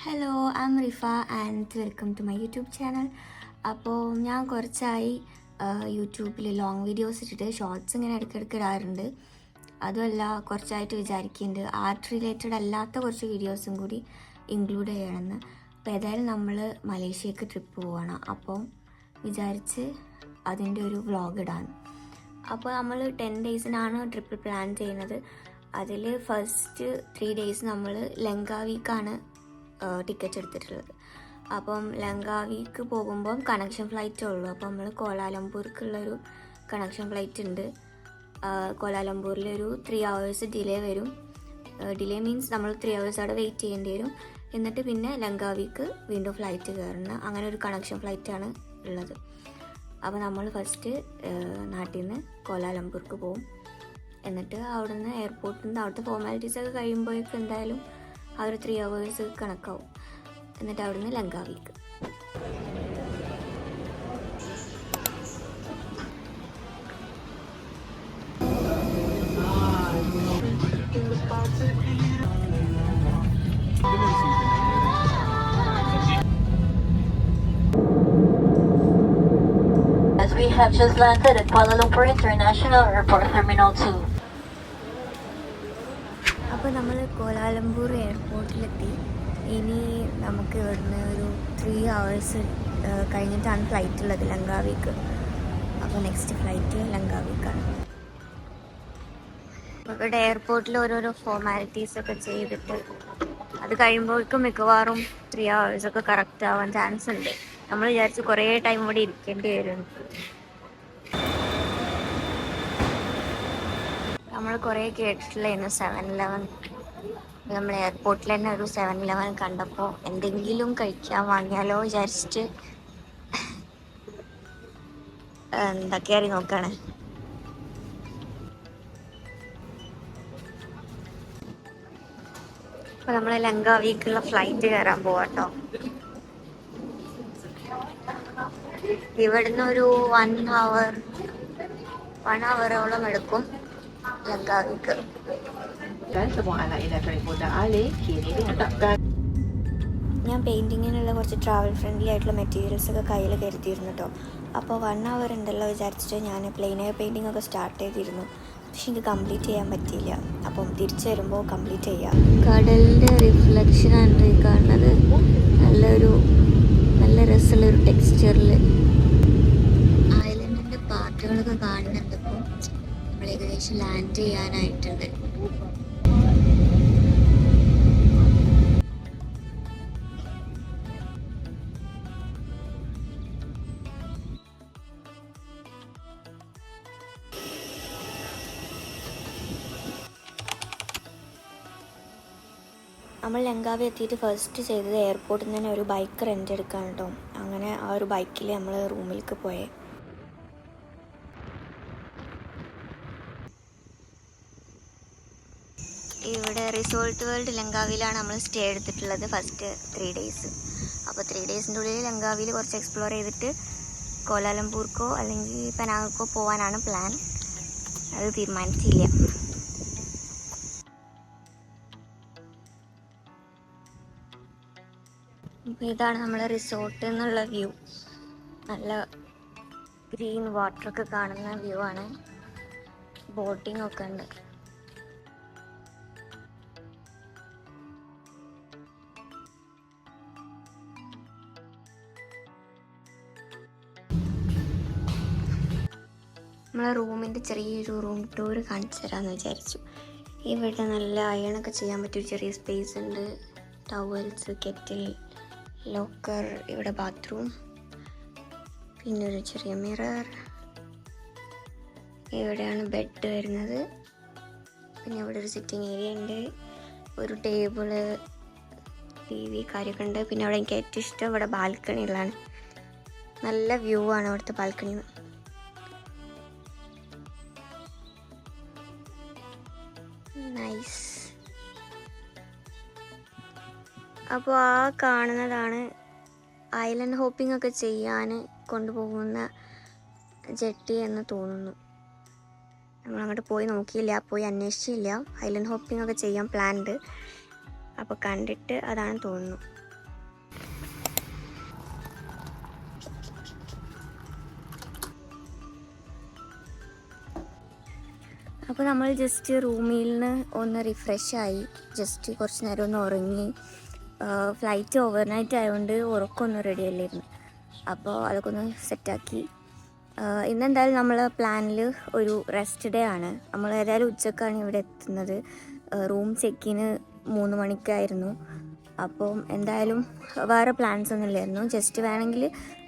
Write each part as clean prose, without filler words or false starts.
Hello, I am Rifa and welcome to my YouTube channel. അപ്പോൾ ഞാൻ കുറച്ചായി യൂട്യൂബിൽ ലോങ് വീഡിയോസ് ഇട്ടിട്ട് ഷോർട്സ് ഇങ്ങനെ ഇടയ്ക്കിടയ്ക്ക് ഇടാറുണ്ട്. അതുമല്ല, കുറച്ചായിട്ട് വിചാരിക്കുന്നുണ്ട് ആർട്ട് റിലേറ്റഡ് അല്ലാത്ത കുറച്ച് വീഡിയോസും കൂടി ഇൻക്ലൂഡ് ചെയ്യണമെന്ന്. അപ്പോൾ ഏതായാലും നമ്മൾ മലേഷ്യക്ക് ട്രിപ്പ് പോവാണ്. അപ്പോൾ വിചാരിച്ച് അതിൻ്റെ ഒരു വ്ളോഗ് ഇടാൻ. അപ്പോൾ നമ്മൾ 10 ഡേയ്സിനാണ് ട്രിപ്പ് പ്ലാൻ ചെയ്യുന്നത്. അതിൽ ഫസ്റ്റ് 3 ഡേയ്സ് നമ്മൾ ലങ്കാവിക്കാണ് ടിക്കറ്റ് എടുത്തിട്ടുള്ളത്. അപ്പം ലങ്കാവിക്ക് പോകുമ്പം കണക്ഷൻ ഫ്ലൈറ്റേ ഉള്ളൂ. അപ്പം നമ്മൾ കോലാലംപൂർക്കുള്ളൊരു കണക്ഷൻ ഫ്ലൈറ്റ് ഉണ്ട്. കോലാലംപൂരിലൊരു 3 hours ഡിലേ വരും. ഡിലേ മീൻസ് നമ്മൾ 3 hours അവിടെ വെയിറ്റ് ചെയ്യേണ്ടി വരും. എന്നിട്ട് പിന്നെ ലങ്കാവിക്ക് വീണ്ടും ഫ്ലൈറ്റ് കയറുന്ന അങ്ങനെ ഒരു കണക്ഷൻ ഫ്ലൈറ്റാണ് ഉള്ളത്. അപ്പോൾ നമ്മൾ ഫസ്റ്റ് നാട്ടിൽ നിന്ന് കോലാലംപൂർക്ക് പോകും. എന്നിട്ട് അവിടുന്ന് എയർപോർട്ടിൽ നിന്ന് അവിടുത്തെ ഫോർമാലിറ്റീസൊക്കെ കഴിയുമ്പോഴേക്കും എന്തായാലും ആ ഒരു 3 hours കണക്കാവും. എന്നിട്ട് അവിടുന്ന് ലങ്കാവിക്ക്. As we have just landed at Kuala Lumpur International Airport Terminal 2. അപ്പോൾ നമ്മൾ കോലാലംപൂർ എയർപോർട്ടിലെത്തി. ഇനി നമുക്ക് ഇവിടുന്ന് ഒരു 3 hours കഴിഞ്ഞിട്ടാണ് ഫ്ലൈറ്റ് ഉള്ളത് ലങ്കാവിക്ക്. അപ്പോൾ നെക്സ്റ്റ് ഫ്ലൈറ്റ് ലങ്കാവിക്കാണ്. അപ്പോൾ ഇവിടെ എയർപോർട്ടിൽ ഓരോരോ ഫോർമാലിറ്റീസൊക്കെ ചെയ്തിട്ട് അത് കഴിയുമ്പോഴേക്കും മിക്കവാറും 3 hours ഒക്കെ കറക്റ്റ് ആവാൻ ചാൻസ് ഉണ്ട്. നമ്മൾ വിചാരിച്ച് കുറേ ടൈം ഇവിടെ ഇരിക്കേണ്ടി വരും. നമ്മൾ കുറേ കേട്ടിട്ടില്ലായിരുന്നു 7-Eleven. നമ്മൾ എയർപോർട്ടിൽ തന്നെ ഒരു 7-Eleven കണ്ടപ്പോൾ എന്തെങ്കിലും കഴിക്കാൻ വാങ്ങിയാലോ വിചാരിച്ചിട്ട് കയറി നോക്കുകയാണ്. അപ്പോൾ നമ്മൾ ലങ്കാവിക്കുള്ള ഫ്ലൈറ്റ് കയറാൻ പോവാട്ടോ. ഇവിടുന്ന് ഒരു 1 hour-ഓളം എടുക്കും ലങ്കാവിക്ക്. ഞാൻ പെയിൻറ്റിങ്ങിനുള്ള കുറച്ച് ട്രാവൽ ഫ്രണ്ട്ലി ആയിട്ടുള്ള മെറ്റീരിയൽസ് ഒക്കെ കയ്യിൽ കരുതിയിരുന്നു കേട്ടോ. അപ്പോൾ 1 hour ഉണ്ടല്ലോ വിചാരിച്ചിട്ട് ഞാൻ പ്ലെയിൻ എയർ പെയിൻറ്റിംഗ് ഒക്കെ സ്റ്റാർട്ട് ചെയ്തിരുന്നു. പക്ഷെ എനിക്ക് കംപ്ലീറ്റ് ചെയ്യാൻ പറ്റിയില്ല. അപ്പം തിരിച്ചു വരുമ്പോൾ കംപ്ലീറ്റ് ചെയ്യാം. കടലിൻ്റെ റിഫ്ലക്ഷനാണ് ഈ കാണുന്നത്. നല്ല രസമുള്ളൊരു ടെക്സ്ചറിൽ ഐലൻഡിൻ്റെ പാർട്ടുകളൊക്കെ കാണുന്നുണ്ട്. ഇപ്പോൾ നമ്മൾ ഏകദേശം ലാൻഡ് ചെയ്യാനായിട്ടുണ്ട്. നമ്മൾ ലങ്കാവി എത്തിയിട്ട് ഫസ്റ്റ് ചെയ്തത് എയർപോർട്ടിൽ നിന്ന് തന്നെ ഒരു ബൈക്ക് റെൻ്റ് എടുക്കാൻ കേട്ടോ. അങ്ങനെ ആ ഒരു ബൈക്കിൽ നമ്മൾ റൂമിലേക്ക് പോയേ. ഇവിടെ റിസോർട്ട് വേൾഡ് ലങ്കാവിയിലാണ് നമ്മൾ സ്റ്റേ എടുത്തിട്ടുള്ളത് ഫസ്റ്റ് 3 days. അപ്പോൾ 3 daysൻ്റെ ഉള്ളിൽ ലങ്കാവിയിൽ കുറച്ച് എക്സ്പ്ലോർ ചെയ്തിട്ട് കോലാലംപൂർക്കോ അല്ലെങ്കിൽ പെനാങ്ങക്കോ പോകാനാണ് പ്ലാൻ. അത് തീരുമാനിച്ചില്ല. അപ്പോൾ ഇതാണ് നമ്മളെ റിസോർട്ടിൽ നിന്നുള്ള വ്യൂ. നല്ല ഗ്രീൻ വാട്ടറൊക്കെ കാണുന്ന വ്യൂ ആണ്. ബോട്ടിംഗ് ഒക്കെ ഉണ്ട്. നമ്മളെ റൂമിൻ്റെ ചെറിയൊരു റൂം ടൂർ കാണിച്ചു തരാമെന്ന് വിചാരിച്ചു. ഇവിടെ നല്ല അയണൊക്കെ ചെയ്യാൻ പറ്റിയ ചെറിയ സ്പേസ് ഉണ്ട്. ടവൽസ്, കെറ്റിൽ, ലോക്കർ, ഇവിടെ ബാത്റൂം, പിന്നെ ഒരു ചെറിയ മിറർ. ഇവിടെയാണ് ബെഡ് വരുന്നത്. പിന്നെ ഇവിടെ ഒരു സിറ്റിംഗ് ഏരിയ ഉണ്ട്. ഒരു ടേബിള്, TV കാര്യമൊക്കെ ഉണ്ട്. പിന്നെ അവിടെ എനിക്ക് ഏറ്റവും ഇഷ്ടം ഇവിടെ ബാൽക്കണികളാണ്. നല്ല വ്യൂ ആണ് അവിടുത്തെ ബാൽക്കണിയിൽ നിന്ന്. നൈസ്. അപ്പോൾ ആ കാണുന്നതാണ് ഐലൻഡ് ഹോപ്പിംഗ് ഒക്കെ ചെയ്യാൻ കൊണ്ടുപോകുന്ന ജെട്ടി എന്ന് തോന്നുന്നു. നമ്മളങ്ങോട്ട് പോയി നോക്കിയില്ല, പോയി അന്വേഷിച്ചില്ല. ഐലൻഡ് ഹോപ്പിംഗ് ഒക്കെ ചെയ്യാൻ പ്ലാൻ ഉണ്ട്. അപ്പോൾ കണ്ടിട്ട് അതാണ് തോന്നുന്നു. അപ്പോൾ നമ്മൾ ജസ്റ്റ് റൂമിൽ നിന്ന് ഒന്ന് റിഫ്രഷായി, ജസ്റ്റ് കുറച്ച് നേരം ഒന്ന് ഉറങ്ങി. ഫ്ലൈറ്റ് ഓവർനൈറ്റ് ആയതുകൊണ്ട് ഉറക്കമൊന്നും റെഡി അല്ലായിരുന്നു. അപ്പോൾ അതൊക്കെ ഒന്ന് സെറ്റാക്കി. ഇന്നെന്തായാലും നമ്മൾ പ്ലാനിൽ ഒരു റെസ്റ്റ് ഡേ ആണ്. നമ്മൾ ഏതായാലും ഉച്ചക്കാണ് ഇവിടെ എത്തുന്നത്. റൂം ചെക്കിന് 3 മണിക്കായിരുന്നു. അപ്പം എന്തായാലും വേറെ പ്ലാൻസ് ഒന്നും ഇല്ലായിരുന്നു. ജസ്റ്റ് വേണമെങ്കിൽ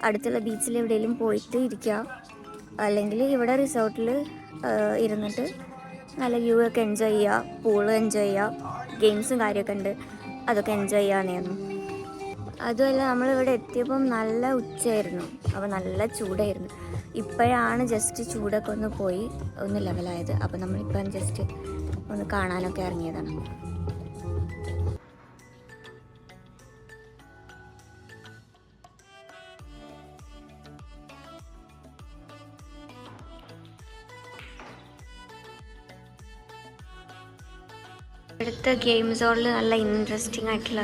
അടുത്തുള്ള ബീച്ചിൽ എവിടെയെങ്കിലും പോയിട്ട് ഇരിക്കുക, അല്ലെങ്കിൽ ഇവിടെ റിസോർട്ടിൽ ഇരുന്നിട്ട് നല്ല വ്യൂ ഒക്കെ എൻജോയ് ചെയ്യുക, പൂള് എൻജോയ് ചെയ്യുക, ഗെയിംസും കാര്യമൊക്കെ ഉണ്ട്, അതൊക്കെ എൻജോയ് ചെയ്യാനായിരുന്നു. അതുമല്ല നമ്മളിവിടെ എത്തിയപ്പം നല്ല ഉച്ചയായിരുന്നു, അപ്പോൾ നല്ല ചൂടായിരുന്നു. ഇപ്പോഴാണ് ജസ്റ്റ് ചൂടൊക്കെ ഒന്ന് പോയി ഒന്ന് ലെവലായത്. അപ്പോൾ നമ്മളിപ്പം ജസ്റ്റ് ഒന്ന് കാണാനൊക്കെ ഇറങ്ങിയതാണ്. ഇവിടുത്തെ ഗെയിം സോണിൽ നല്ല ഇൻട്രസ്റ്റിംഗ് ആയിട്ടുള്ള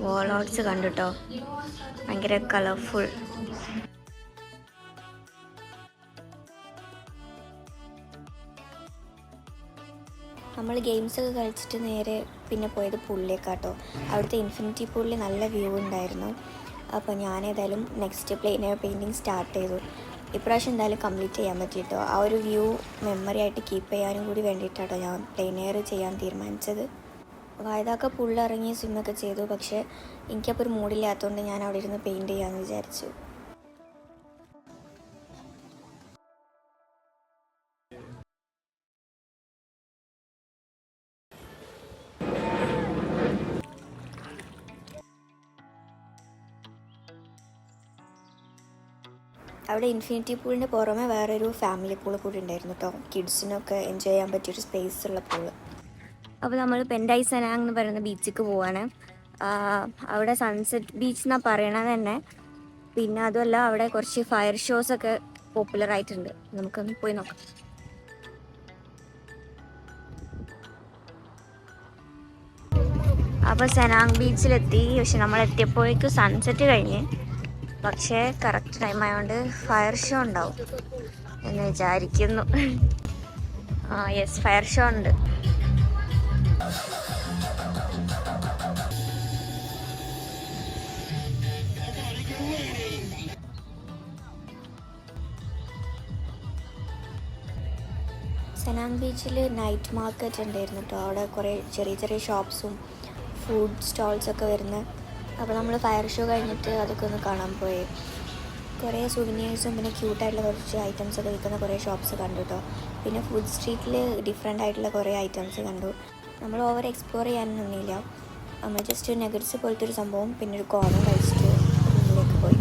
വോൾ ഔട്ട്സ് കണ്ടുട്ടോ, ഭയങ്കര കളർഫുൾ. നമ്മൾ ഗെയിംസൊക്കെ കളിച്ചിട്ട് നേരെ പിന്നെ പോയത് പൂളിലേക്കാട്ടോ. അവിടുത്തെ ഇൻഫിനിറ്റി പൂളിൽ നല്ല വ്യൂ ഉണ്ടായിരുന്നു. അപ്പോൾ ഞാൻ ഏതായാലും next plain air painting start ചെയ്തു. ഇപ്രാവശ്യം എന്തായാലും കംപ്ലീറ്റ് ചെയ്യാൻ പറ്റിയിട്ടോ. ആ ഒരു വ്യൂ മെമ്മറി ആയിട്ട് കീപ്പ് ചെയ്യാനും കൂടി വേണ്ടിയിട്ടാട്ടോ ഞാൻ പ്ലെയിൻ എയർ ചെയ്യാൻ തീരുമാനിച്ചത്. വയതാക്ക പുള്ളിറങ്ങി സ്വിമ്മൊക്കെ ചെയ്തു. പക്ഷേ എനിക്കപ്പോൾ ഒരു മൂഡില്ലാത്തതുകൊണ്ട് ഞാൻ അവിടെ ഇരുന്ന് പെയിൻറ്റ് ചെയ്യാമെന്ന് വിചാരിച്ചു. അവിടെ ഇൻഫിനിറ്റി പൂളിൻ്റെ പുറമെ വേറൊരു ഫാമിലി പൂൾ കൂടി ഉണ്ടായിരുന്നു കേട്ടോ. കിഡ്സിനൊക്കെ എൻജോയ് ചെയ്യാൻ പറ്റിയൊരു സ്പേസ് ഉള്ള പൂള്. അപ്പോൾ നമ്മൾ പെൻഡായി സെനാങ് എന്ന് പറയുന്ന ബീച്ചിലേക്ക് പോവാണ്. അവിടെ സൺസെറ്റ് ബീച്ച് എന്നാണ് പറയണത് തന്നെ. പിന്നെ അതുമല്ല അവിടെ കുറച്ച് ഫയർ ഷോസൊക്കെ പോപ്പുലറായിട്ടുണ്ട്. നമുക്കൊന്ന് പോയി നോക്കാം. അപ്പോൾ സെനാങ് ബീച്ചിലെത്തി. പക്ഷെ നമ്മൾ എത്തിയപ്പോഴേക്കും സൺസെറ്റ് കഴിഞ്ഞ്. പക്ഷേ കറക്റ്റ് ടൈം ആയതുകൊണ്ട് ഫയർ ഷോ ഉണ്ടാവും എന്ന് വിചാരിക്കുന്നു. യെസ്, ഫയർ ഷോ ഉണ്ട്. സെനാങ് ബീച്ചിൽ നൈറ്റ് മാർക്കറ്റ് ഉണ്ടായിരുന്നു കേട്ടോ. അവിടെ കുറേ ചെറിയ ചെറിയ ഷോപ്സും ഫുഡ് സ്റ്റോൾസൊക്കെ വരുന്നത്. അപ്പോൾ നമ്മൾ ഫയർ ഷോ കഴിഞ്ഞിട്ട് അതൊക്കെ ഒന്ന് കാണാൻ പോയി. കുറേ സുവനീഴ്സും പിന്നെ ക്യൂട്ടായിട്ടുള്ള കുറച്ച് ഐറ്റംസൊക്കെ വിൽക്കുന്ന കുറേ ഷോപ്സ് കണ്ടു കേട്ടോ. പിന്നെ ഫുഡ് സ്ട്രീറ്റിൽ ഡിഫറെൻ്റ് ആയിട്ടുള്ള കുറേ ഐറ്റംസ് കണ്ടു. നമ്മൾ ഓവർ എക്സ്പ്ലോർ ചെയ്യാനൊന്നുമില്ല. നമ്മൾ ജസ്റ്റ് നഗറ്റ്സ് പോലത്തെ ഒരു സംഭവം പിന്നെ ഒരു കോർണർ കഴിച്ചിട്ട് റൂമിലേക്ക് പോയി.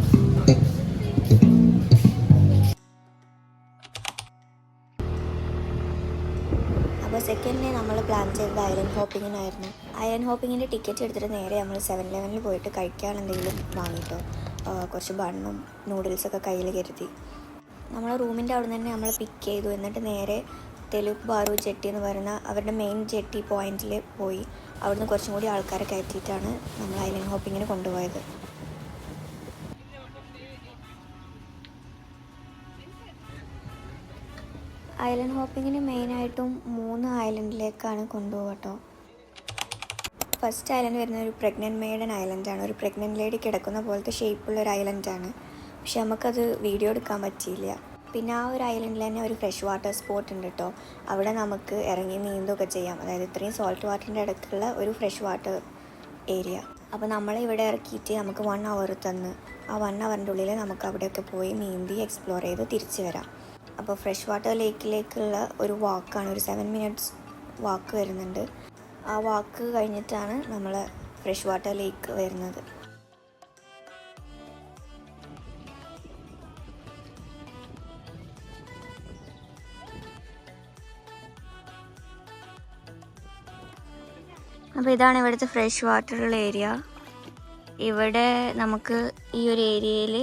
അപ്പോൾ സെക്കൻഡ് ഡേ നമ്മൾ പ്ലാൻ ചെയ്തത് ഐലൻഡ് ഹോപ്പിങ്ങിനായിരുന്നു. ഐലൻഡ് ഹോപ്പിങ്ങിൻ്റെ ടിക്കറ്റ് എടുത്തിട്ട് നേരെ നമ്മൾ 7-Eleven പോയിട്ട് കഴിക്കാൻ എന്തെങ്കിലും വാങ്ങിയിട്ടോ. കുറച്ച് ബണ്ണും നൂഡിൽസൊക്കെ കയ്യിൽ കരുതി. നമ്മളെ റൂമിൻ്റെ അവിടെ നിന്ന് തന്നെ നമ്മൾ പിക്ക് ചെയ്തു. എന്നിട്ട് നേരെ തെലുഗ് ബാറു ജെട്ടി എന്ന് പറയുന്ന അവരുടെ മെയിൻ ജെട്ടി പോയിന്റിൽ പോയി. അവിടുന്ന് കുറച്ചും കൂടി ആൾക്കാരെ കയറ്റിയിട്ടാണ് നമ്മൾ ഐലൻഡ് ഹോപ്പിങ്ങിന് കൊണ്ടുപോയത്. ഐലൻഡ് ഹോപ്പിങ്ങിന് മെയിനായിട്ടും 3 ഐലൻഡിലേക്കാണ് കൊണ്ടുപോകട്ടോ. ഫസ്റ്റ് ഐലൻഡ് വരുന്ന ഒരു പ്രഗ്നൻറ്റ് മെയ്ഡൻ ഐലൻഡാണ്. ഒരു പ്രഗ്നൻറ്റ് ലേഡി കിടക്കുന്ന പോലത്തെ ഷേപ്പുള്ളൊരു ഐലൻഡാണ്. പക്ഷെ നമുക്കത് വീഡിയോ എടുക്കാൻ പറ്റിയില്ല. പിന്നെ ആ ഒരു ഐലൻഡിൽ തന്നെ ഒരു ഫ്രഷ് വാട്ടർ സ്പോട്ട് ഉണ്ട് കേട്ടോ. അവിടെ നമുക്ക് ഇറങ്ങി നീന്തുകയൊക്കെ ചെയ്യാം. അതായത് ഇത്രയും സോൾട്ട് വാട്ടറിൻ്റെ അടുത്തുള്ള ഒരു ഫ്രഷ് വാട്ടർ ഏരിയ. അപ്പോൾ നമ്മളെ ഇവിടെ ഇറക്കിയിട്ട് നമുക്ക് 1 hour തന്ന് ആ 1 hourൻ്റെ ഉള്ളിൽ നമുക്ക് അവിടെയൊക്കെ പോയി നീന്തി എക്സ്പ്ലോർ ചെയ്ത് തിരിച്ച് വരാം. അപ്പോൾ ഫ്രഷ് വാട്ടർ ലേക്കിലേക്കുള്ള ഒരു വാക്കാണ്, ഒരു 7 minutes വാക്ക് വരുന്നുണ്ട്. ആ വാക്ക് കഴിഞ്ഞിട്ടാണ് നമ്മൾ ഫ്രഷ് വാട്ടർ ലേക്ക് വരുന്നത്. അപ്പോൾ ഇതാണ് ഇവിടുത്തെ ഫ്രഷ് വാട്ടറുള്ള ഏരിയ. ഇവിടെ നമുക്ക് ഈ ഒരു ഏരിയയിൽ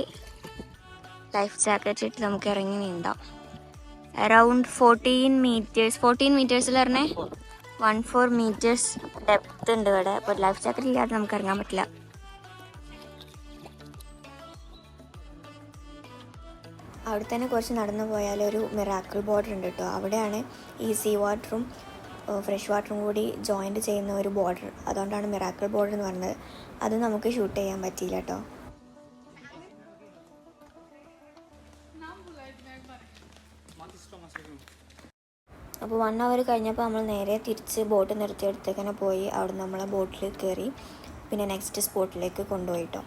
ലൈഫ് ജാക്കറ്റ് ഇട്ട് നമുക്ക് ഇറങ്ങി നീന്താം. അറൗണ്ട് 14 മീറ്റേഴ്സിൽ പറഞ്ഞേ 14 meters ഡെപ്ത് ഉണ്ട് ഇവിടെ. അപ്പോൾ ലൈഫ് ജാക്കറ്റ് ഇല്ലാതെ നമുക്ക് ഇറങ്ങാൻ പറ്റില്ല. അവിടെ തന്നെ കുറച്ച് നടന്നു പോയാൽ ഒരു മിറാക്കിൾ ബോർഡർ ഉണ്ട് കേട്ടോ. അവിടെയാണ് ഈ സീ വാട്ടറും ഫ്രഷ് വാട്ടറും കൂടി ജോയിൻറ്റ് ചെയ്യുന്ന ഒരു ബോർഡർ. അതുകൊണ്ടാണ് മിറാക്കിൾ ബോർഡർ എന്ന് പറഞ്ഞത്. അത് നമുക്ക് ഷൂട്ട് ചെയ്യാൻ പറ്റിയില്ല കേട്ടോ. അപ്പോൾ 1 hour കഴിഞ്ഞപ്പോൾ നമ്മൾ നേരെ തിരിച്ച് ബോട്ട് നിർത്തിയെടുത്തേക്ക് തന്നെ പോയി. അവിടെ നമ്മളെ ബോട്ടിൽ കയറി പിന്നെ നെക്സ്റ്റ് സ്പോട്ടിലേക്ക് കൊണ്ടുപോയിട്ടോ.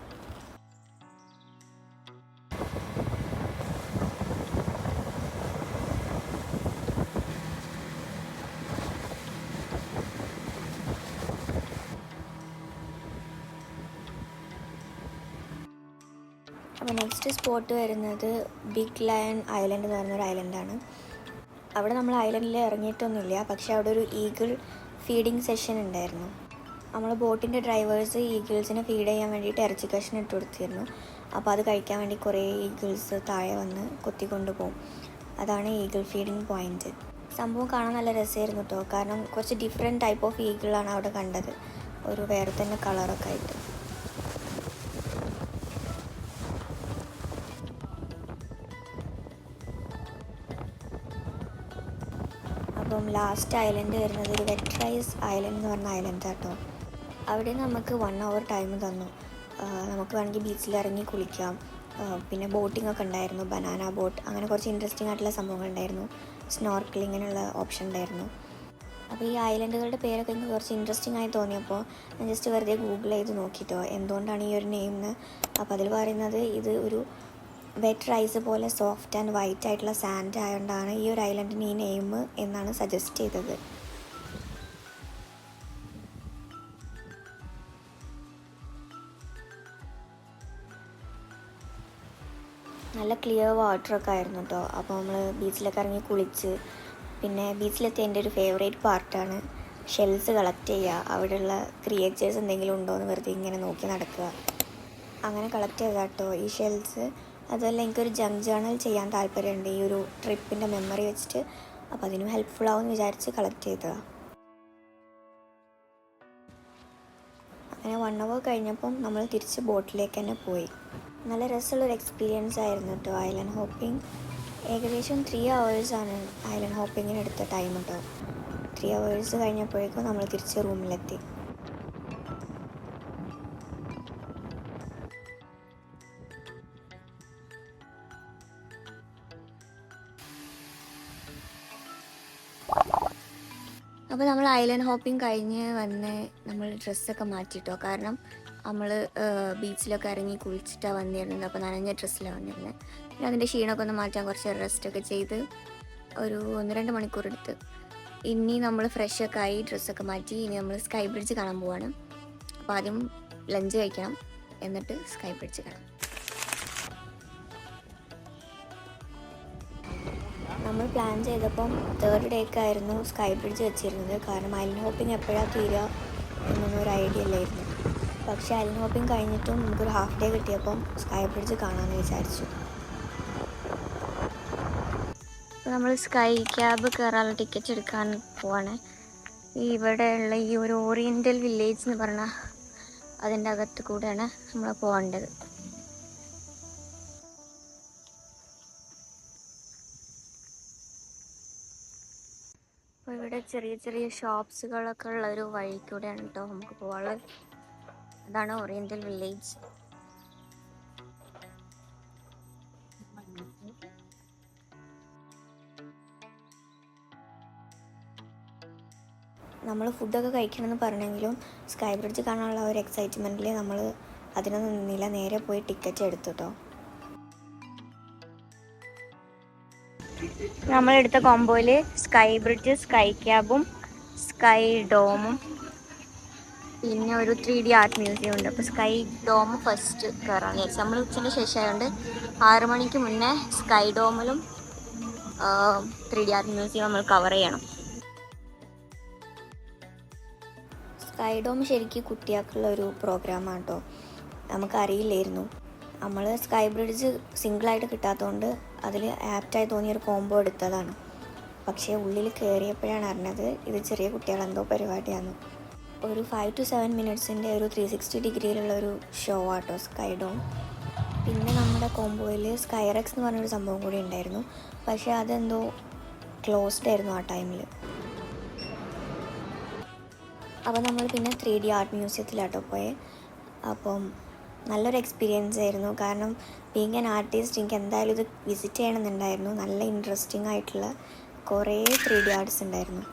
അപ്പോൾ നെക്സ്റ്റ് സ്പോട്ട് വരുന്നത് ബിഗ് ലയൺ ഐലൻഡ് എന്ന് പറഞ്ഞൊരു ഐലൻഡാണ്. അവിടെ നമ്മൾ ഐലൻഡിൽ ഇറങ്ങിയിട്ടൊന്നുമില്ല, പക്ഷേ അവിടെ ഒരു ഈഗിൾ ഫീഡിങ് സെഷൻ ഉണ്ടായിരുന്നു. നമ്മൾ ബോട്ടിൻ്റെ ഡ്രൈവേഴ്സ് ഈഗിൾസിനെ ഫീഡ് ചെയ്യാൻ വേണ്ടിയിട്ട് ഇറച്ചി കഷ്ണം ഇട്ട് കൊടുത്തിരുന്നു. അപ്പോൾ അത് കഴിക്കാൻ വേണ്ടി കുറേ ഈഗിൾസ് താഴെ വന്ന് കൊത്തിക്കൊണ്ട് പോകും. അതാണ് ഈഗിൾ ഫീഡിങ് പോയിൻറ്റ്. സംഭവം കാണാൻ നല്ല രസമായിരുന്നു കേട്ടോ. കാരണം കുറച്ച് ഡിഫറെൻറ്റ് ടൈപ്പ് ഓഫ് ഈഗിളാണ് അവിടെ കണ്ടത്, ഒരു വേറെ തന്നെ കളറൊക്കെ ആയിട്ട്. അപ്പം ലാസ്റ്റ് ഐലൻഡ് വരുന്നത് ഒരു വെട്രൈസ് ഐലൻഡ് എന്ന് പറഞ്ഞ ഐലൻഡ് കേട്ടോ. അവിടെ നമുക്ക് 1 hour ടൈം തന്നു. നമുക്ക് വേണമെങ്കിൽ ബീച്ചിൽ ഇറങ്ങി കുളിക്കാം. പിന്നെ ബോട്ടിംഗ് ഒക്കെ ഉണ്ടായിരുന്നു, ബനാന ബോട്ട്, അങ്ങനെ കുറച്ച് ഇൻട്രസ്റ്റിംഗ് ആയിട്ടുള്ള സംഭവങ്ങൾ ഉണ്ടായിരുന്നു. സ്നോർക്കിളിങ്ങിനുള്ള ഓപ്ഷൻ ഉണ്ടായിരുന്നു. അപ്പോൾ ഈ ഐലൻഡുകളുടെ പേരൊക്കെ എനിക്ക് കുറച്ച് ഇൻട്രസ്റ്റിംഗ് ആയി തോന്നിയപ്പോൾ ഞാൻ ജസ്റ്റ് വെറുതെ ഗൂഗിൾ ചെയ്ത് നോക്കിയിട്ടോ എന്തുകൊണ്ടാണ് ഈ ഒരു നെയിം എന്ന്. അപ്പോൾ അതിൽ പറയുന്നത് ഇത് ഒരു വെറ്റ് റൈസ് പോലെ സോഫ്റ്റ് ആൻഡ് വൈറ്റ് ആയിട്ടുള്ള സാൻഡ് ആയതുകൊണ്ടാണ് ഈ ഒരു ഐലൻഡിന് ഈ നെയിം എന്നാണ് സജസ്റ്റ് ചെയ്തത്. നല്ല ക്ലിയർ വാട്ടറൊക്കെ ആയിരുന്നു കേട്ടോ. അപ്പോൾ നമ്മൾ ബീച്ചിലൊക്കെ ഇറങ്ങി കുളിച്ച് പിന്നെ ബീച്ചിലെത്തിയ എൻ്റെ ഒരു ഫേവറേറ്റ് പാർട്ടാണ് ഷെൽസ് കളക്ട് ചെയ്യുക. അവിടെയുള്ള ക്രിയേച്ചേഴ്സ് എന്തെങ്കിലും ഉണ്ടോ എന്ന് വെറുതെ ഇങ്ങനെ നോക്കി നടക്കുക. അങ്ങനെ കളക്ട് ചെയ്താൽ കേട്ടോ ഈ ഷെൽസ്. അതുമല്ല എനിക്കൊരു ജങ്ക് ജേർണൽ ചെയ്യാൻ താല്പര്യമുണ്ട് ഈ ഒരു ട്രിപ്പിൻ്റെ മെമ്മറി വെച്ചിട്ട്. അപ്പോൾ അതിനും ഹെൽപ്ഫുൾ ആവുമെന്ന് വിചാരിച്ച് കളക്ട് ചെയ്തതാണ്. അങ്ങനെ 1 hour കഴിഞ്ഞപ്പം നമ്മൾ തിരിച്ച് ബോട്ടിലേക്ക് തന്നെ പോയി. നല്ല രസമുള്ളൊരു എക്സ്പീരിയൻസ് ആയിരുന്നു കേട്ടോ ഐലൻഡ് ഹോപ്പിംഗ്. ഏകദേശം 3 hours ആണ് ഐലൻഡ് ഹോപ്പിങ്ങിന് എടുത്ത ടൈം കേട്ടോ. 3 hours കഴിഞ്ഞപ്പോഴേക്കും നമ്മൾ തിരിച്ച് റൂമിലെത്തി. അപ്പോൾ നമ്മൾ ഐലൻഡ് ഹോപ്പിംഗ് കഴിഞ്ഞ് വന്ന് നമ്മൾ ഡ്രസ്സൊക്കെ മാറ്റിയിട്ടോ. കാരണം നമ്മൾ ബീച്ചിലൊക്കെ ഇറങ്ങി കുളിച്ചിട്ടാണ് വന്നിരുന്നത്. അപ്പോൾ നനഞ്ഞ ഡ്രസ്സിലാണ് വന്നിരുന്നത്. പിന്നെ അതിൻ്റെ ക്ഷീണമൊക്കെ ഒന്ന് മാറ്റാൻ കുറച്ച് റെസ്റ്റൊക്കെ ചെയ്ത് ഒരു 1-2 മണിക്കൂർ എടുത്ത് ഇനി നമ്മൾ ഫ്രഷൊക്കെ ആയി ഡ്രസ്സൊക്കെ മാറ്റി ഇനി നമ്മൾ സ്കൈ ബ്രിഡ്ജ് കാണാൻ പോവാണ്. അപ്പോൾ ആദ്യം ലഞ്ച് കഴിക്കണം, എന്നിട്ട് സ്കൈ ബ്രിഡ്ജ് കാണാം. നമ്മൾ പ്ലാൻ ചെയ്തപ്പം 3rd ഡേക്കായിരുന്നു സ്കൈ ബ്രിഡ്ജ് വെച്ചിരുന്നത്. കാരണം ഐലൻഡ് ഹോപ്പിംഗ് എപ്പോഴാണ് തീരുക എന്നൊന്നും ഒരു ഐഡിയ ഇല്ലായിരുന്നു. പക്ഷേ ഐലൻഡ് ഹോപ്പിംഗ് കഴിഞ്ഞിട്ടും നമുക്കൊരു ഹാഫ് ഡേ കിട്ടിയപ്പം സ്കൈ ബ്രിഡ്ജ് കാണാമെന്ന് വിചാരിച്ചു. അപ്പോൾ നമ്മൾ സ്കൈ ക്യാബ് കയറാനുള്ള ടിക്കറ്റ് എടുക്കാൻ പോവാണ്. ഇവിടെയുള്ള ഈ ഒരു ഓറിയൻ്റൽ വില്ലേജ് എന്ന് പറഞ്ഞാൽ അതിൻ്റെ അകത്ത് കൂടെയാണ് നമ്മൾ പോകേണ്ടത്. അപ്പോൾ ഇവിടെ ചെറിയ ചെറിയ ഷോപ്സുകളൊക്കെ ഉള്ള ഒരു വഴി കൂടെയാണ് കേട്ടോ നമുക്ക് പോകാനുള്ളത്. അതാണ് ഓറിയൻ്റൽ വില്ലേജ്. നമ്മൾ ഫുഡൊക്കെ കഴിക്കണമെന്ന് പറഞ്ഞെങ്കിലും സ്കൈ ബ്രിഡ്ജ് കാണാനുള്ള ഒരു എക്സൈറ്റ്മെൻറ്റിൽ നമ്മൾ അതിനൊന്നും നിന്നില്ല, നേരെ പോയി ടിക്കറ്റ് എടുത്തു കേട്ടോ. നമ്മളെടുത്ത കോംബോയിൽ സ്കൈ ബ്രിഡ്ജ്, സ്കൈ ക്യാബും സ്കൈ ഡോമും പിന്നെ ഒരു 3D ആർട്ട് മ്യൂസിയം ഉണ്ട്. അപ്പോൾ സ്കൈ ഡോം ഫസ്റ്റ് കയറാൻ വിചാരിച്ചു. നമ്മൾ ഉച്ചൻ്റെ ശേഷം ആയതുകൊണ്ട് 6 മണിക്ക് മുന്നേ സ്കൈ ഡോമിലും 3D ആർട്ട് മ്യൂസിയം നമ്മൾ കവർ ചെയ്യണം. സ്കൈ ഡോം ശരിക്കും കുട്ടികൾക്കുള്ള ഒരു പ്രോഗ്രാമാണ് കേട്ടോ. നമുക്കറിയില്ലായിരുന്നു. നമ്മൾ സ്കൈ ബ്രിഡ്ജ് സിംഗിളായിട്ട് കിട്ടാത്തതുകൊണ്ട് അതിൽ ആപ്റ്റായി തോന്നിയൊരു കോംബോ എടുത്തതാണ്. പക്ഷേ ഉള്ളിൽ കയറിയപ്പോഴാണ് അറിഞ്ഞത് ഇത് ചെറിയ കുട്ടികളെന്തോ പരിപാടിയാണ്. ഒരു 5 to 7 മിനിറ്റ്സിൻ്റെ ഒരു 360 ഡിഗ്രിയിലുള്ള ഒരു ഷോ ആട്ടോ സ്കൈ ഡോം. പിന്നെ നമ്മുടെ കോംബോയിൽ സ്കൈറെക്സ് എന്ന് പറഞ്ഞൊരു സംഭവം കൂടി ഉണ്ടായിരുന്നു. പക്ഷേ അതെന്തോ ക്ലോസ്ഡ് ആയിരുന്നു ആ ടൈമിൽ. അപ്പോൾ നമ്മൾ പിന്നെ 3D ആർട്ട് മ്യൂസിയത്തിലാട്ടോ പോയെ. അപ്പം നല്ലൊരു എക്സ്പീരിയൻസ് ആയിരുന്നു. കാരണം ബീങ് ആൻ ആർട്ടിസ്റ്റ് എനിക്ക് എന്തായാലും ഇത് വിസിറ്റ് ചെയ്യണമെന്നുണ്ടായിരുന്നു. നല്ല ഇൻട്രസ്റ്റിംഗ് ആയിട്ടുള്ള കുറേ 3D ആർട്സ് ഉണ്ടായിരുന്നു.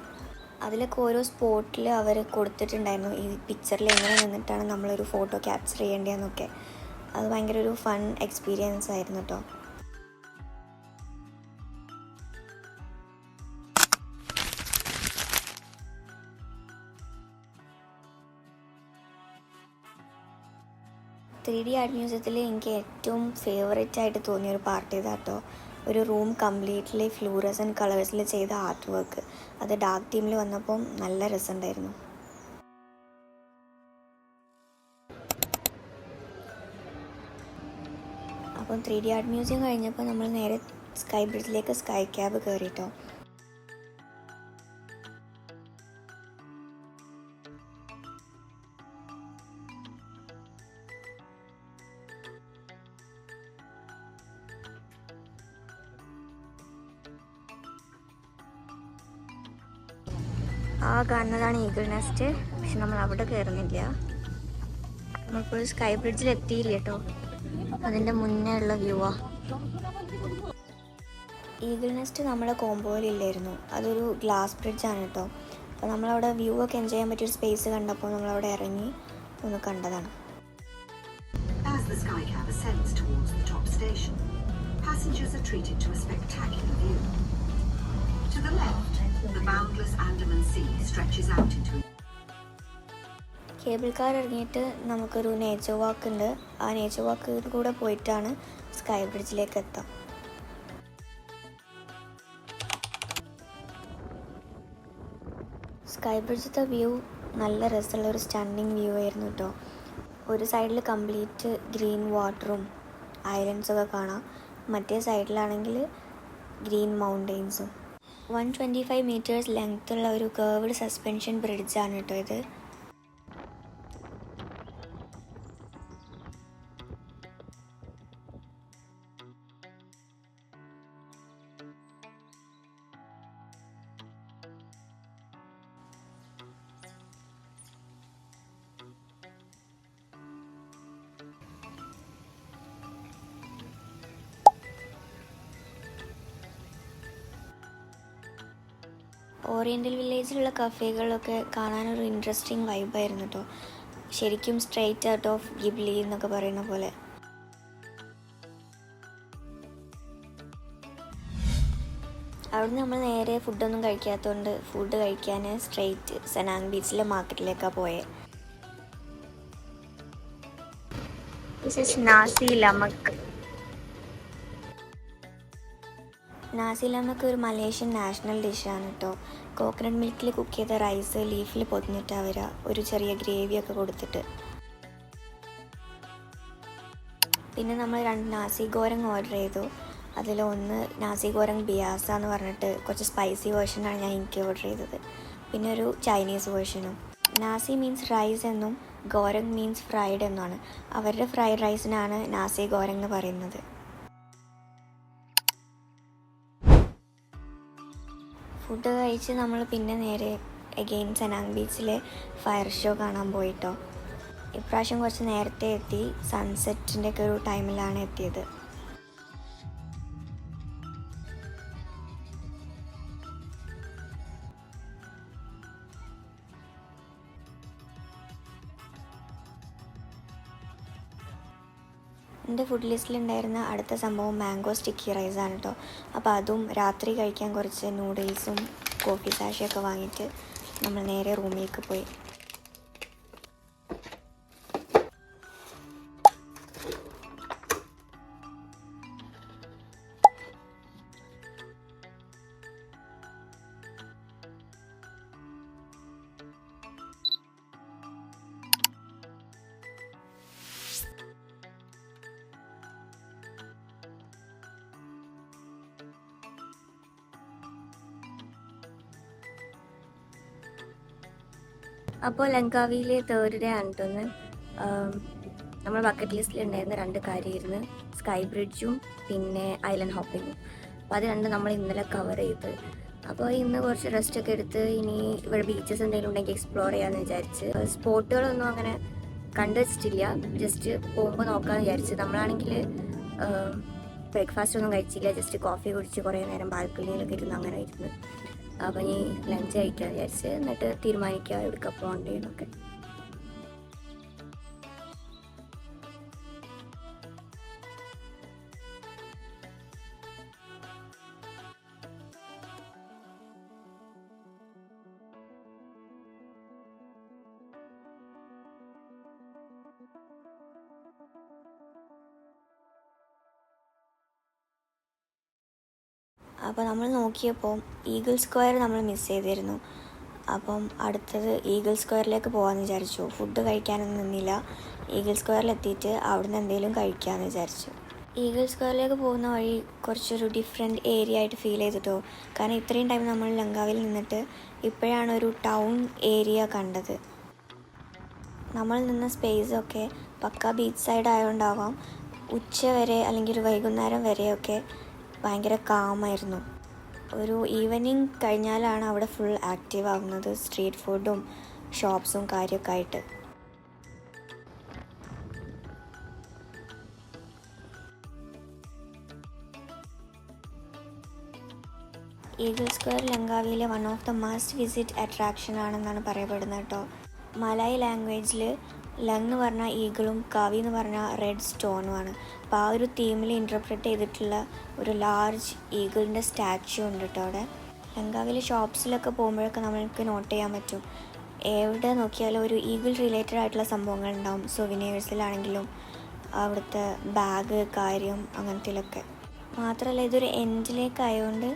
അതിലൊക്കെ ഓരോ സ്പോട്ടിൽ അവർ കൊടുത്തിട്ടുണ്ടായിരുന്നു ഈ പിക്ചറിൽ എങ്ങനെ നിന്നിട്ടാണ് നമ്മളൊരു ഫോട്ടോ ക്യാപ്ചർ ചെയ്യേണ്ടതെന്നൊക്കെ. അത് ഭയങ്കര ഒരു ഫൺ എക്സ്പീരിയൻസ് ആയിരുന്നു കേട്ടോ. ത്രീ ഡി ആർട്ട് മ്യൂസിയത്തിൽ എനിക്ക് ഏറ്റവും ഫേവറേറ്റ് ആയിട്ട് തോന്നിയൊരു പാർട്ട് ഇതാട്ടോ. ഒരു റൂം കംപ്ലീറ്റ്ലി ഫ്ലൂറസൻറ്റ് കളേഴ്സിൽ ചെയ്ത ആർട്ട് വർക്ക്. അത് ഡാർക്ക് തീമിൽ വന്നപ്പം നല്ല രസമുണ്ടായിരുന്നു. അപ്പം 3D ആർട്ട് മ്യൂസിയം കഴിഞ്ഞപ്പോൾ നമ്മൾ നേരെ സ്കൈ ബ്രിഡ്ജിലേക്ക് സ്കൈ ക്യാബ് കയറിയിട്ടോ. ആ കാണുന്നതാണ് ഈഗിൾ നെസ്റ്റ്. പക്ഷെ നമ്മൾ അവിടെ കയറുന്നില്ല. നമ്മളിപ്പോൾ സ്കൈ ബ്രിഡ്ജിൽ എത്തിയില്ല കേട്ടോ. അതിൻ്റെ മുന്നേ ഉള്ള വ്യൂവാ. ഈഗിൾ നെസ്റ്റ് നമ്മുടെ കോംബോയിലില്ലായിരുന്നു. അതൊരു ഗ്ലാസ് ബ്രിഡ്ജാണ് കേട്ടോ. അപ്പോൾ നമ്മളവിടെ വ്യൂ ഒക്കെ എൻജോയ് ചെയ്യാൻ പറ്റിയൊരു സ്പേസ് കണ്ടപ്പോൾ നമ്മളവിടെ ഇറങ്ങി ഒന്ന് കണ്ടതാണ്. As the Sky Cab ascends towards the top station, passengers are treated to a spectacular view. To the left, the boundless Andaman Sea stretches out into. Cable car ഇറങ്ങിയിട്ട് നമുക്കൊരു നേച്ചർ വാക്ക് ഉണ്ട്. ആ നേച്ചർ വാക്കിൽ കൂടെ പോയിട്ടാണ് സ്കൈ ബ്രിഡ്ജിലേക്ക് എത്താം. Sky ബ്രിഡ്ജിലത്തെ view നല്ല രസമുള്ള ഒരു സ്റ്റണ്ണിങ് വ്യൂ ആയിരുന്നു കേട്ടോ. ഒരു സൈഡിൽ കംപ്ലീറ്റ് ഗ്രീൻ വാട്ടറും ഐലൻഡ്സൊക്കെ കാണാം. മറ്റേ സൈഡിലാണെങ്കിൽ ഗ്രീൻ മൗണ്ടെയ്ൻസും. 125 മീറ്റേഴ്സ് ലെങ്ത്തുള്ള ഒരു കർവ്ഡ് സസ്പെൻഷൻ ബ്രിഡ്ജാണ് കേട്ടോ ഇത്. ഓറിയൻ്റൽ വില്ലേജിലുള്ള കഫേകളൊക്കെ കാണാനൊരു ഇൻട്രസ്റ്റിംഗ് വൈബായിരുന്നു കേട്ടോ. ശരിക്കും സ്ട്രെയിറ്റ് ഔട്ട് ഓഫ് ഗിബ്ലി എന്നൊക്കെ പറയുന്ന പോലെ. അവിടുന്ന് നമ്മൾ നേരെ ഫുഡൊന്നും കഴിക്കാത്തതുകൊണ്ട് ഫുഡ് കഴിക്കാൻ സ്ട്രെയിറ്റ് സെനാങ് ബീച്ചിലെ മാർക്കറ്റിലേക്കാണ് പോയത്. This is nasi lemak. Nasi lemak ഒരു മലേഷ്യൻ നാഷണൽ ഡിഷാണ് കേട്ടോ. കോക്കനട്ട് മിൽക്കിൽ കുക്ക് ചെയ്ത റൈസ് ലീഫിൽ പൊതിഞ്ഞിട്ടാണ് വരിക, ഒരു ചെറിയ ഗ്രേവിയൊക്കെ കൊടുത്തിട്ട്. പിന്നെ നമ്മൾ 2 നാസി ഗോരങ് ഓർഡർ ചെയ്തു. അതിലൊന്ന് നാസി ഗോരങ് ബിയാസ എന്ന് പറഞ്ഞിട്ട് കുറച്ച് സ്പൈസി വേർഷനാണ് എനിക്ക് ഓർഡർ ചെയ്തത്. പിന്നെ ഒരു ചൈനീസ് വേർഷനും. നാസി മീൻസ് റൈസ് എന്നും ഗോരങ് മീൻസ് ഫ്രൈഡ് എന്നാണ്. അവരുടെ ഫ്രൈഡ് റൈസിനാണ് നാസി ഗോരങ് എന്ന് പറയുന്നത്. ഫുഡ് കഴിച്ച് നമ്മൾ പിന്നെ നേരെ അഗെയിൻ സെനാങ് ബീച്ചിലെ ഫയർ ഷോ കാണാൻ പോയിട്ടോ. ഇപ്രാവശ്യം കുറച്ച് നേരത്തെ എത്തി. സൺസെറ്റിൻ്റെ ഒക്കെ ഒരു ടൈമിലാണ് എത്തിയത്. എൻ്റെ ഫുഡ് ലിസ്റ്റിലുണ്ടായിരുന്ന അടുത്ത സംഭവം മാംഗോ സ്റ്റിക്കി റൈസാണ് കേട്ടോ. അപ്പോൾ അതും രാത്രി കഴിക്കാൻ കുറച്ച് നൂഡിൽസും കോഫി സാഷയൊക്കെ വാങ്ങിയിട്ട് നമ്മൾ നേരെ റൂമിലേക്ക് പോയി. അപ്പോൾ ലങ്കാവിയിലെ 3rd ഡേ ആണ് കേട്ടൊന്ന്. നമ്മൾ ബക്കറ്റ് ലിസ്റ്റിലുണ്ടായിരുന്ന 2 കാര്യമായിരുന്നു, സ്കൈ ബ്രിഡ്ജും പിന്നെ ഐലൻഡ് ഹോപ്പിങ്ങും. അപ്പോൾ അത് രണ്ടും നമ്മൾ ഇന്നലെ കവർ ചെയ്ത്. അപ്പോൾ ഇന്ന് കുറച്ച് റെസ്റ്റൊക്കെ എടുത്ത് ഇനി ഇവിടെ ബീച്ചസ് എന്തെങ്കിലും ഉണ്ടെങ്കിൽ എക്സ്പ്ലോർ ചെയ്യാമെന്ന് വിചാരിച്ച്. സ്പോട്ടുകളൊന്നും അങ്ങനെ കണ്ടുവച്ചിട്ടില്ല, ജസ്റ്റ് പോകുമ്പോൾ നോക്കാമെന്ന് വിചാരിച്ച്. നമ്മളാണെങ്കിൽ ബ്രേക്ക്ഫാസ്റ്റ് ഒന്നും കഴിച്ചില്ല, ജസ്റ്റ് കോഫി കുടിച്ച് കുറേ നേരം ബാൽക്കണിയിലൊക്കെ ഇരുന്ന് അങ്ങനെ ഇരുന്ന്. അപ്പോൾ ഇനി ലഞ്ച് കഴിക്കാമെന്ന് വിചാരിച്ച്, എന്നിട്ട് തീരുമാനിക്കുക എവിടെയൊക്കെ പോകേണ്ടതെന്നൊക്കെ. അപ്പോൾ നമ്മൾ നോക്കിയപ്പോൾ ഈഗിൾ സ്ക്വയർ നമ്മൾ മിസ് ചെയ്തിരുന്നു. അപ്പം അടുത്തത് ഈഗിൾ സ്ക്വയറിലേക്ക് പോകാമെന്ന് വിചാരിച്ചു. ഫുഡ് കഴിക്കാനൊന്നും നിന്നില്ല, ഈഗിൾ സ്ക്വയറിലെത്തിയിട്ട് അവിടുന്ന് എന്തെങ്കിലും കഴിക്കാമെന്ന് വിചാരിച്ചു. ഈഗിൾ സ്ക്വയറിലേക്ക് പോകുന്ന വഴി കുറച്ചൊരു ഡിഫറെൻറ്റ് ഏരിയ ആയിട്ട് ഫീൽ ചെയ്തിട്ടോ. കാരണം ഇത്രയും ടൈം നമ്മൾ ലങ്കാവിൽ നിന്നിട്ട് ഇപ്പോഴാണ് ഒരു ടൗൺ ഏരിയ കണ്ടത്. നമ്മൾ നിന്ന സ്പേസൊക്കെ പക്ക ബീച്ച് സൈഡ് ആയതുകൊണ്ടാവാം ഉച്ച വരെ അല്ലെങ്കിൽ ഒരു വൈകുന്നേരം വരെയൊക്കെ ഭയങ്കര കാമായിരുന്നു. ഒരു ഈവനിങ് കഴിഞ്ഞാലാണ് അവിടെ ഫുൾ ആക്റ്റീവ് ആകുന്നത്, സ്ട്രീറ്റ് ഫുഡും ഷോപ്സും കാര്യമൊക്കെ ആയിട്ട്. ഈഗിൾ സ്ക്വയർ ലങ്കാവിയിലെ one of the must visit attraction ആണെന്നാണ് പറയപ്പെടുന്നത് കേട്ടോ. മലായ് ലാംഗ്വേജിൽ ലങ് എന്ന് പറഞ്ഞാൽ ഈഗിളും കാവി എന്ന് പറഞ്ഞാൽ റെഡ് സ്റ്റോണുമാണ്. അപ്പോൾ ആ ഒരു തീമിൽ ഇൻ്റർപ്രറ്റ് ചെയ്തിട്ടുള്ള ഒരു ലാർജ് ഈഗിളിൻ്റെ സ്റ്റാച്യു ഉണ്ട് കേട്ടോ അവിടെ. ലങ്കാവിലെ ഷോപ്സിലൊക്കെ പോകുമ്പോഴൊക്കെ നമ്മൾക്ക് നോട്ട് ചെയ്യാൻ പറ്റും, എവിടെ നോക്കിയാലും ഒരു ഈഗിൾ റിലേറ്റഡ് ആയിട്ടുള്ള സംഭവങ്ങൾ ഉണ്ടാവും. സൊവിനിയേഴ്സിലാണെങ്കിലും അവിടുത്തെ ബാഗ് കാര്യം അങ്ങനത്തിലൊക്കെ. മാത്രമല്ല ഇതൊരു എൻഡിലേക്ക് ആയതുകൊണ്ട്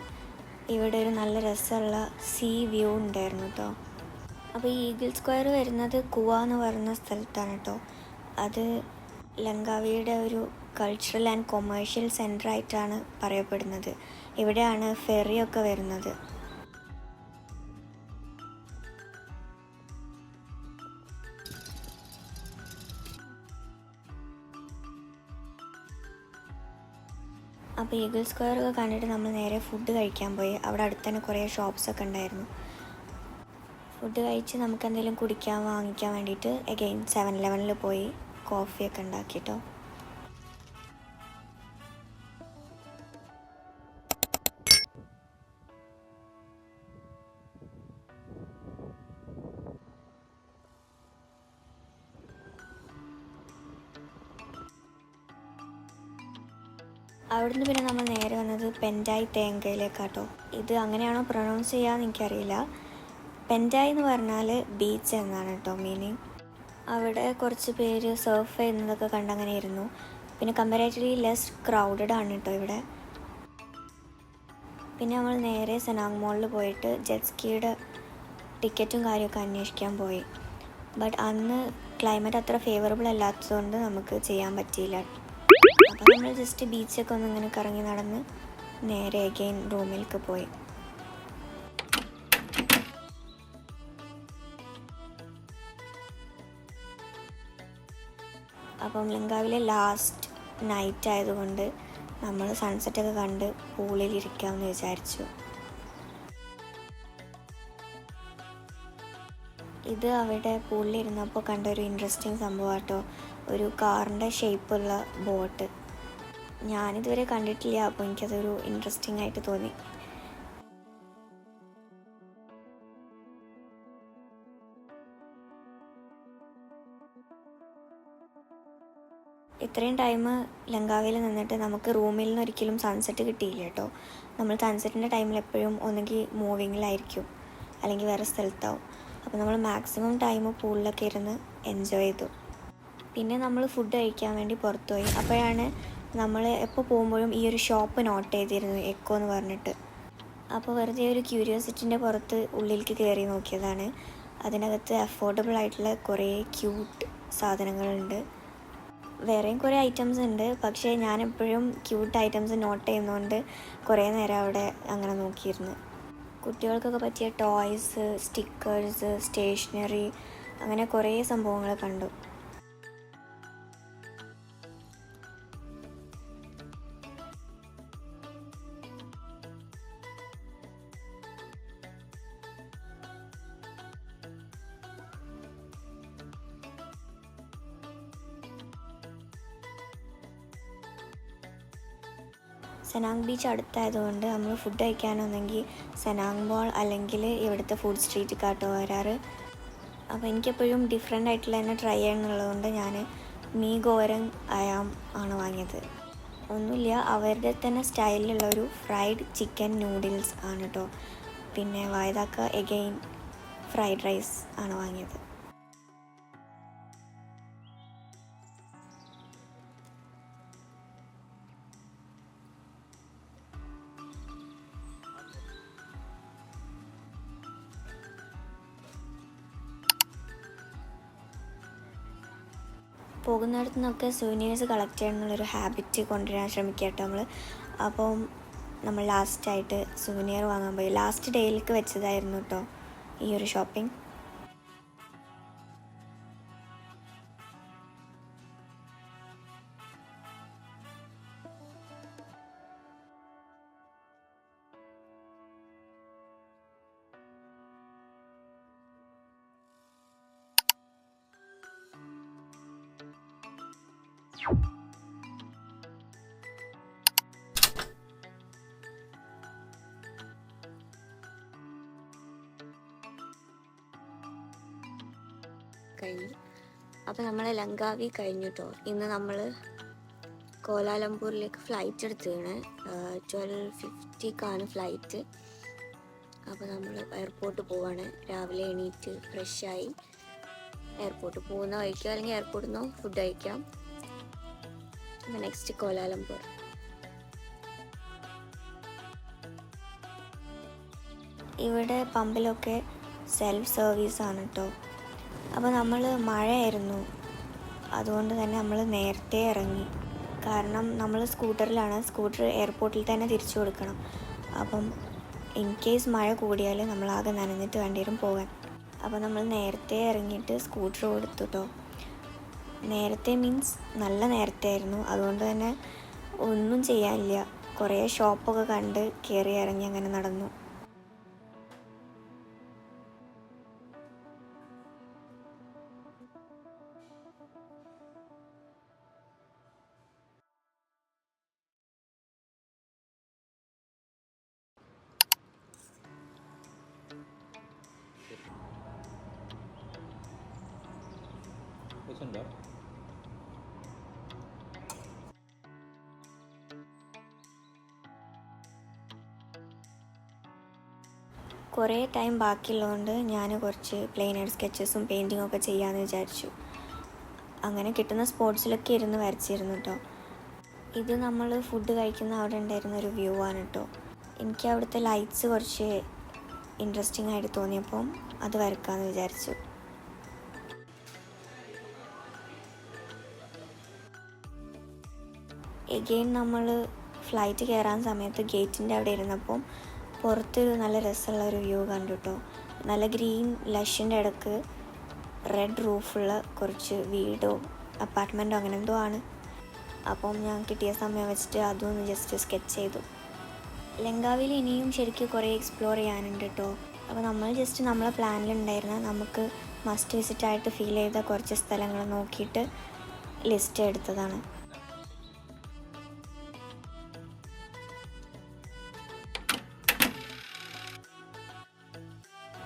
ഇവിടെ ഒരു നല്ല രസമുള്ള സീ വ്യൂ ഉണ്ടായിരുന്നു കേട്ടോ. അപ്പോൾ ഈ ഈഗിൾ സ്ക്വയർ വരുന്നത് കുവ എന്ന് പറയുന്ന സ്ഥലത്താണ് കേട്ടോ. അത് ലങ്കാവിയുടെ ഒരു കൾച്ചറൽ ആൻഡ് കൊമേഴ്ഷ്യൽ സെൻറ്റർ ആയിട്ടാണ് പറയപ്പെടുന്നത്. ഇവിടെയാണ് ഫെറിയൊക്കെ വരുന്നത്. അപ്പോൾ ഈഗിൾ സ്ക്വയറൊക്കെ കണ്ടിട്ട് നമ്മൾ നേരെ ഫുഡ് കഴിക്കാൻ പോയി. അവിടെ അടുത്ത് തന്നെ കുറേ ഷോപ്സൊക്കെ ഉണ്ടായിരുന്നു. ഫുഡ് കഴിച്ച് നമുക്ക് എന്തെങ്കിലും കുടിക്കാൻ വാങ്ങിക്കാൻ വേണ്ടിയിട്ട് അഗെയിൻ 7-Eleven പോയി കോഫിയൊക്കെ ഉണ്ടാക്കിട്ടോ. അവിടുന്ന് പിന്നെ നമ്മൾ നേരെ വന്നത് പെൻറ്റായ് തേങ്കയിലേക്കാട്ടോ. ഇത് അങ്ങനെയാണോ പ്രൊനൗൺസ് ചെയ്യാമെന്ന് എനിക്കറിയില്ല. പെൻറ്റായ് എന്ന് പറഞ്ഞാൽ ബീച്ച് എന്നാണ് കേട്ടോ മീനിങ്. അവിടെ കുറച്ച് പേര് സർഫ് ചെയ്യുന്നതൊക്കെ കണ്ടങ്ങനെ ഇരുന്നു. പിന്നെ കമ്പാരേറ്റീവ്ലി ലെസ് ക്രൗഡഡ് ആണ് കേട്ടോ ഇവിടെ. പിന്നെ നമ്മൾ നേരെ സെനാങ് മോളിൽ പോയിട്ട് ജെറ്റ് സ്കീയുടെ ടിക്കറ്റും കാര്യമൊക്കെ അന്വേഷിക്കാൻ പോയി. ബട്ട് അന്ന് ക്ലൈമറ്റ് അത്ര ഫേവറബിൾ അല്ലാത്തതുകൊണ്ട് നമുക്ക് ചെയ്യാൻ പറ്റിയില്ല. അപ്പോൾ നമ്മൾ ജസ്റ്റ് ബീച്ചൊക്കെ ഒന്ന് ഇങ്ങനെ കറങ്ങി നടന്ന് നേരെ അഗെയിൻ റൂമിലേക്ക് പോയി. അപ്പം ലങ്കാവിലെ ലാസ്റ്റ് നൈറ്റ് ആയതുകൊണ്ട് നമ്മൾ സൺസെറ്റൊക്കെ കണ്ട് പൂളിലിരിക്കാമെന്ന് വിചാരിച്ചു. ഇത് അവിടെ പൂളിലിരുന്നപ്പോൾ കണ്ട ഒരു ഇൻട്രസ്റ്റിംഗ് സംഭവം കേട്ടോ. ഒരു കാറിൻ്റെ ഷേപ്പുള്ള ബോട്ട്. ഞാനിതുവരെ കണ്ടിട്ടില്ല, അപ്പോൾ എനിക്കതൊരു ഇൻട്രസ്റ്റിംഗ് ആയിട്ട് തോന്നി. ഇത്രയും ടൈം ലങ്കാവിൽ നിന്നിട്ട് നമുക്ക് റൂമിൽ നിന്ന് ഒരിക്കലും സൺസെറ്റ് കിട്ടിയില്ല കേട്ടോ. നമ്മൾ സൺസെറ്റിൻ്റെ ടൈമിൽ എപ്പോഴും ഒന്നുകിൽ മൂവിങ്ങിലായിരിക്കും അല്ലെങ്കിൽ വേറെ സ്ഥലത്താവും. അപ്പോൾ നമ്മൾ മാക്സിമം ടൈം പൂളിലൊക്കെ ഇരുന്ന് എൻജോയ് ചെയ്തു. പിന്നെ നമ്മൾ ഫുഡ് കഴിക്കാൻ വേണ്ടി പുറത്തുപോയി. അപ്പോഴാണ് നമ്മൾ എപ്പോൾ പോകുമ്പോഴും ഈ ഒരു ഷോപ്പ് നോട്ട് ചെയ്തിരുന്നു, എക്കോ എന്ന് പറഞ്ഞിട്ട്. അപ്പോൾ വെറുതെ ഒരു ക്യൂരിയോസിറ്റിൻ്റെ പുറത്ത് ഉള്ളിലേക്ക് കയറി നോക്കിയതാണ്. അതിനകത്ത് അഫോർഡബിൾ ആയിട്ടുള്ള കുറേ ക്യൂട്ട് സാധനങ്ങളുണ്ട്. വേറെയും കുറേ ഐറ്റംസ് ഉണ്ട്, പക്ഷേ ഞാനെപ്പോഴും ക്യൂട്ട് ഐറ്റംസ് നോട്ട് ചെയ്യുന്നതുകൊണ്ട് കുറേ നേരം അവിടെ അങ്ങനെ നോക്കിയിരുന്നു. കുട്ടികൾക്കൊക്കെ പറ്റിയ ടോയ്സ്, സ്റ്റിക്കേഴ്സ്, സ്റ്റേഷനറി അങ്ങനെ കുറേ സംഭവങ്ങൾ കണ്ടു. സെനാങ് ബീച്ച് അടുത്തായതുകൊണ്ട് നമ്മൾ ഫുഡ് കഴിക്കാനൊന്നെങ്കിൽ സെനാങ് മോൾ അല്ലെങ്കിൽ ഇവിടുത്തെ ഫുഡ് സ്ട്രീറ്റ് കാട്ടോ വരാറ്. അപ്പോൾ എനിക്കെപ്പോഴും ഡിഫറെൻ്റ് ആയിട്ടുള്ള തന്നെ ട്രൈ ചെയ്യണമെന്നുള്ളതുകൊണ്ട് ഞാൻ മീ ഗോരങ് അയാം ആണ് വാങ്ങിയത്. ഒന്നുമില്ല, അവരുടെ തന്നെ സ്റ്റൈലിലുള്ള ഒരു ഫ്രൈഡ് ചിക്കൻ നൂഡിൽസ് ആണ് കേട്ടോ. പിന്നെ വായതാക്ക എഗെയിൻ ഫ്രൈഡ് റൈസ് ആണ് വാങ്ങിയത്. പോകുന്നിടത്തു നിന്നൊക്കെ സുവനീഴ്സ് കളക്ട് ചെയ്യണമെന്നുള്ളൊരു ഹാബിറ്റ് കൊണ്ടുവരാൻ ശ്രമിക്കുക കേട്ടോ നമ്മൾ. അപ്പം നമ്മൾ ലാസ്റ്റായിട്ട് സുവനീർ വാങ്ങാൻ പോയി. ലാസ്റ്റ് ഡേയിലേക്ക് വെച്ചതായിരുന്നു കേട്ടോ ഈ ഒരു ഷോപ്പിംഗ്. കഴിഞ്ഞു. അപ്പോൾ നമ്മൾ ലങ്കാവി കഴിഞ്ഞു കേട്ടോ. ഇന്ന് നമ്മൾ കോലാലംപൂരിലേക്ക് ഫ്ലൈറ്റ് എടുത്തതാണ്. 12:50ക്കാണ് ഫ്ലൈറ്റ്. അപ്പോൾ നമ്മൾ എയർപോർട്ട് പോവാണ്. രാവിലെ എണീറ്റ് ഫ്രഷായി എയർപോർട്ട് പോകുന്ന വഴിക്കോ അല്ലെങ്കിൽ എയർപോർട്ടിൽ നിന്നോ ഫുഡ് കഴിക്കാം. നെക്സ്റ്റ് കോലാലംപൂർ. ഇവിടെ പമ്പിലൊക്കെ സെൽഫ് സർവീസാണ് കേട്ടോ. അപ്പോൾ നമ്മൾ മഴയായിരുന്നു, അതുകൊണ്ട് തന്നെ നമ്മൾ നേരത്തെ ഇറങ്ങി. കാരണം നമ്മൾ സ്കൂട്ടറിലാണ്, സ്കൂട്ടർ എയർപോർട്ടിൽ തന്നെ തിരിച്ചു കൊടുക്കണം. അപ്പം ഇൻ കേസ് മഴ കൂടിയാൽ നമ്മളാകെ നനഞ്ഞിട്ട് വേണ്ടി വരും പോകാൻ. അപ്പോൾ നമ്മൾ നേരത്തെ ഇറങ്ങിയിട്ട് സ്കൂട്ടർ കൊടുത്തു കേട്ടോ. നേരത്തെ മീൻസ് നല്ല നേരത്തെ ആയിരുന്നു, അതുകൊണ്ട് തന്നെ ഒന്നും ചെയ്യാനില്ല. കുറേ ഷോപ്പൊക്കെ കണ്ട് കയറി ഇറങ്ങി അങ്ങനെ നടന്നു. കുറേ ടൈം ബാക്കിയുള്ളതുകൊണ്ട് ഞാൻ കുറച്ച് പ്ലെയിൻ സ്കെച്ചസും പെയിൻറ്റിങ്ങും ഒക്കെ ചെയ്യാമെന്ന് വിചാരിച്ചു. അങ്ങനെ കിട്ടുന്ന സ്പോട്സിലൊക്കെ ഇരുന്ന് വരച്ചിരുന്നു കേട്ടോ. ഇത് നമ്മൾ ഫുഡ് കഴിക്കുന്ന അവിടെ ഉണ്ടായിരുന്ന ഒരു വ്യൂ ആണ് കേട്ടോ. എനിക്ക് അവിടുത്തെ ലൈറ്റ്സ് കുറച്ച് ഇൻട്രസ്റ്റിംഗ് ആയിട്ട് തോന്നിയപ്പം അത് വരക്കാമെന്ന് വിചാരിച്ചു. എഗെയിൻ നമ്മൾ ഫ്ലൈറ്റ് കയറാൻ സമയത്ത് ഗേറ്റിൻ്റെ അവിടെ ഇരുന്നപ്പം പുറത്തൊരു നല്ല രസമുള്ള ഒരു വ്യൂ കണ്ടു കേട്ടോ. നല്ല ഗ്രീൻ ലഷിൻ്റെ ഇടക്ക് റെഡ് റൂഫുള്ള കുറച്ച് വീടോ അപ്പാർട്ട്മെൻറ്റോ അങ്ങനെ എന്തോ ആണ്. അപ്പം ഞാൻ കിട്ടിയ സമയം വെച്ചിട്ട് അതൊന്ന് ജസ്റ്റ് സ്കെച്ച് ചെയ്തു. ലങ്കാവിയിൽ ഇനിയും ശരിക്കും കുറേ എക്സ്പ്ലോർ ചെയ്യാനുണ്ട് കേട്ടോ. അപ്പോൾ നമ്മൾ ജസ്റ്റ് നമ്മളെ പ്ലാനിലുണ്ടായിരുന്ന നമുക്ക് മസ്റ്റ് വിസിറ്റായിട്ട് ഫീൽ ചെയ്ത കുറച്ച് സ്ഥലങ്ങൾ നോക്കിയിട്ട് ലിസ്റ്റ് എടുത്തതാണ്.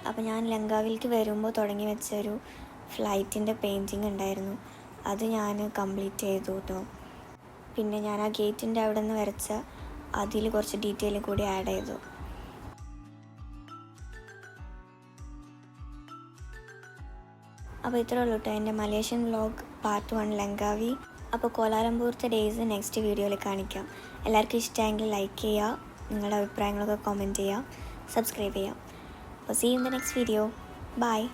അപ്പോൾ ഞാൻ ലങ്കാവിലേക്ക് വരുമ്പോൾ തുടങ്ങി വെച്ചൊരു ഫ്ലൈറ്റിൻ്റെ പെയിൻറ്റിങ് ഉണ്ടായിരുന്നു, അത് ഞാൻ കംപ്ലീറ്റ് ചെയ്തു കേട്ടോ. പിന്നെ ഞാൻ ആ ഗേറ്റിൻ്റെ അവിടെ നിന്ന് വരച്ച അതിൽ കുറച്ച് ഡീറ്റെയിൽ കൂടി ആഡ് ചെയ്തു. അപ്പോൾ ഇത്രേ ഉള്ളൂ കേട്ടോ എൻ്റെ മലേഷ്യൻ വ്ളോഗ് പാർട്ട് 1 ലങ്കാവി. അപ്പോൾ കോലാലംപൂർത്തെ ഡേയ്സ് നെക്സ്റ്റ് വീഡിയോയിൽ കാണിക്കാം. എല്ലാവർക്കും ഇഷ്ടമായെങ്കിൽ ലൈക്ക് ചെയ്യുക, നിങ്ങളുടെ അഭിപ്രായങ്ങളൊക്കെ കമൻറ്റ് ചെയ്യുക, സബ്സ്ക്രൈബ് ചെയ്യുക. See you in the next video. Bye.